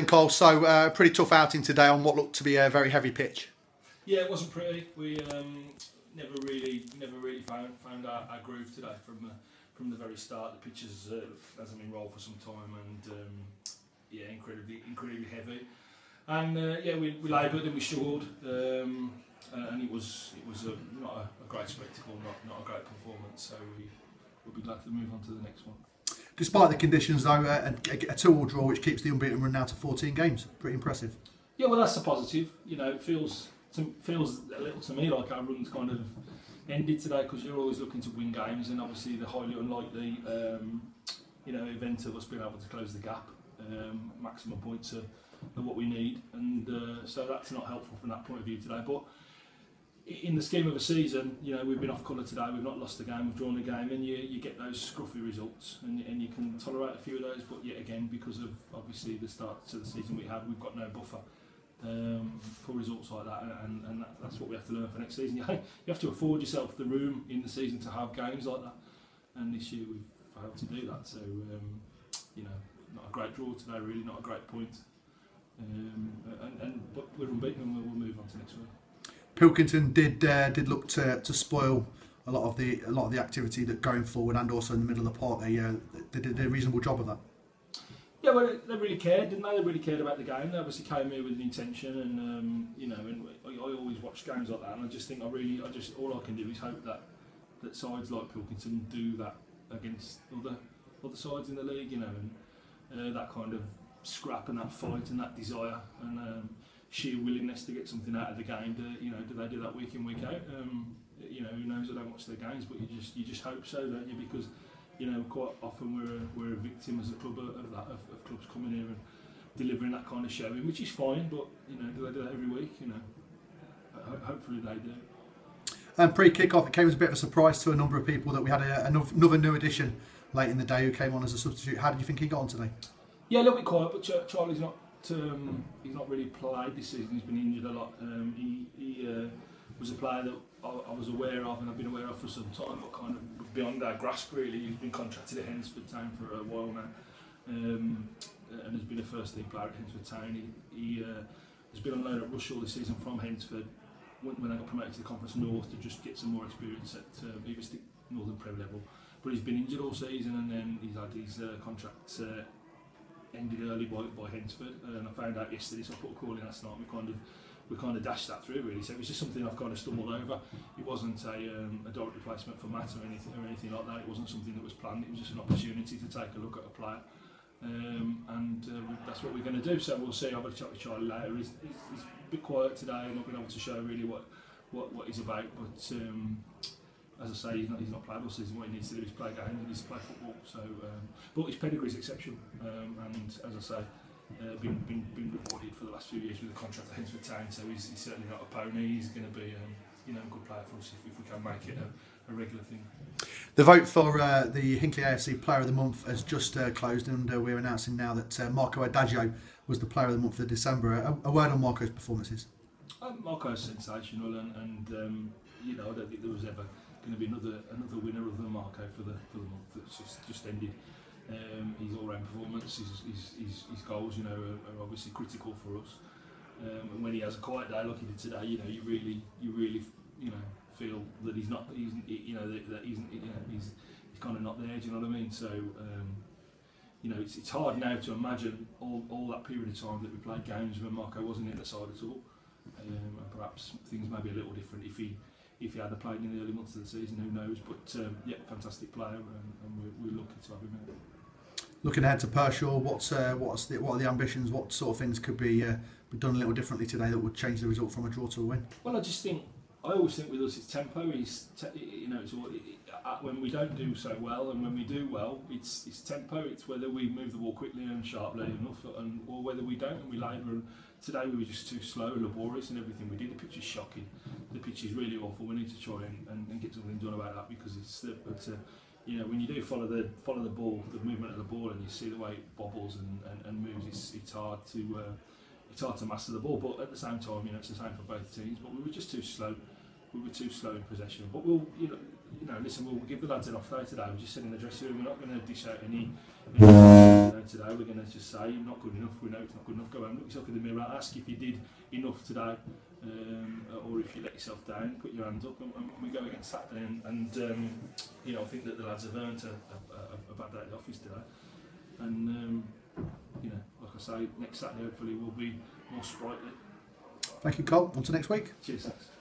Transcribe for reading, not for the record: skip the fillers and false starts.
Cole. So pretty tough outing today on what looked to be a very heavy pitch. Yeah, it wasn't pretty. We never really found our groove today from the very start. The pitch hasn't been rolled for some time, and yeah, incredibly heavy. And yeah, we laboured and we struggled, and it was not a great spectacle, not a great performance. So we'll be glad to move on to the next one. Despite the conditions, though, a 2-2 draw, which keeps the unbeaten run now to 14 games. Pretty impressive. Yeah, well, that's a positive. You know, it feels a little to me like our run's kind of ended today, because you're always looking to win games, and obviously the highly unlikely, event of us being able to close the gap, maximum points are what we need, and so that's not helpful from that point of view today. But in the scheme of a season, you know, we've been off colour today, we've not lost a game, we've drawn a game, and you get those scruffy results, and you can tolerate a few of those, but yet again, because of obviously the start to the season we've got no buffer for results like that, and that's what we have to learn for next season. You have to afford yourself the room in the season to have games like that, and this year we've failed to do that, so not a great draw today, really, not a great point, but we're unbeaten, and we'll move on to next week. Pilkington did look to spoil a lot of the activity that going forward, and also in the middle of the park they did a reasonable job of that. Yeah, well, they really cared, didn't they? They really cared about the game. They obviously came here with an intention, and and I always watch games like that, and I just think all I can do is hope that sides like Pilkington do that against other sides in the league, and that kind of scrap and that fight and that desire and sheer willingness to get something out of the game. Do they do that week in, week out? Who knows? I don't watch their games, but you just hope so, don't you? Because quite often we're a victim as a club of clubs coming here and delivering that kind of showing, which is fine. But do they do that every week? Hopefully they do. And pre-kick-off, it came as a bit of a surprise to a number of people that we had another new addition late in the day who came on as a substitute. How did you think he got on today? Yeah, a little bit quiet, but Charlie's not. He's not really played this season. He's been injured a lot. He was a player that I was aware of, and I've been aware of for some time, but kind of beyond our grasp, really. He's been contracted at Hensford Town for a while now, and has been a first-team player at Hensford Town. He has been on loan at Rushall this season from Hensford when they got promoted to the Conference North to just get some more experience at either Northern Prem level. But he's been injured all season, and then he's had his contract ended early by Hensford, and I found out yesterday, so I put a call in last night. We kind of dashed that through, really. So it was just something I've kind of stumbled over. It wasn't a direct replacement for Matt or anything like that. It wasn't something that was planned. It was just an opportunity to take a look at a player, and that's what we're going to do. So we'll see. I'll have a chat with Charlie later. He's a bit quiet today, and not been able to show really what he's about. But as I say, he's not played all season. What he needs to do is play games. He needs to play football. So, but his pedigree is exceptional, and as I say, been rewarded for the last few years with a contract at Hensford Town. So he's certainly not a pony. He's going to be a good player for us if we can make it a regular thing. The vote for the Hinckley AFC Player of the Month has just closed, and we're announcing now that Marco Adagio was the Player of the Month for December. A word on Marco's performances. Marco's sensational, and I don't think there was ever going to be another winner other than Marco for the month that's just ended. His all-round performance, his goals, are obviously critical for us. And when he has a quiet day like he did today, you really feel that he's kind of not there. Do you know what I mean? So it's hard now to imagine all that period of time that we played games when Marco wasn't in the side at all. And perhaps things may be a little different if he had played in the early months of the season, who knows? But fantastic player, and we're lucky to have him here. Looking ahead to Pershore, what are the ambitions? What sort of things could be done a little differently today that would change the result from a draw to a win? Well, I always think with us it's tempo. It's when we don't do so well, and when we do well, it's tempo. It's whether we move the ball quickly and sharply enough, or whether we don't and we labour. And today we were just too slow and laborious in everything we did. The pitch is shocking. The pitch is really awful. We need to try and get something done about that, because it's when you do follow the ball, the movement of the ball, and you see the way it bobbles and moves, it's hard to master the ball. But at the same time, it's the same for both teams. But we were just too slow. We were too slow in possession. But you know, listen, we'll give the lads an off day today. We're just sitting in the dressing room. We're not going to dish out any today. We're going to just say you're not good enough. We know it's not good enough. Go home, look yourself in the mirror, ask if you did enough today, or if you let yourself down. Put your hands up, and we go against Saturday. And you know, I think that the lads have earned a bad day at the office today. And you know, like I say, next Saturday hopefully we'll be more sprightly. Thank you, Cole. On to next week. Cheers, thanks.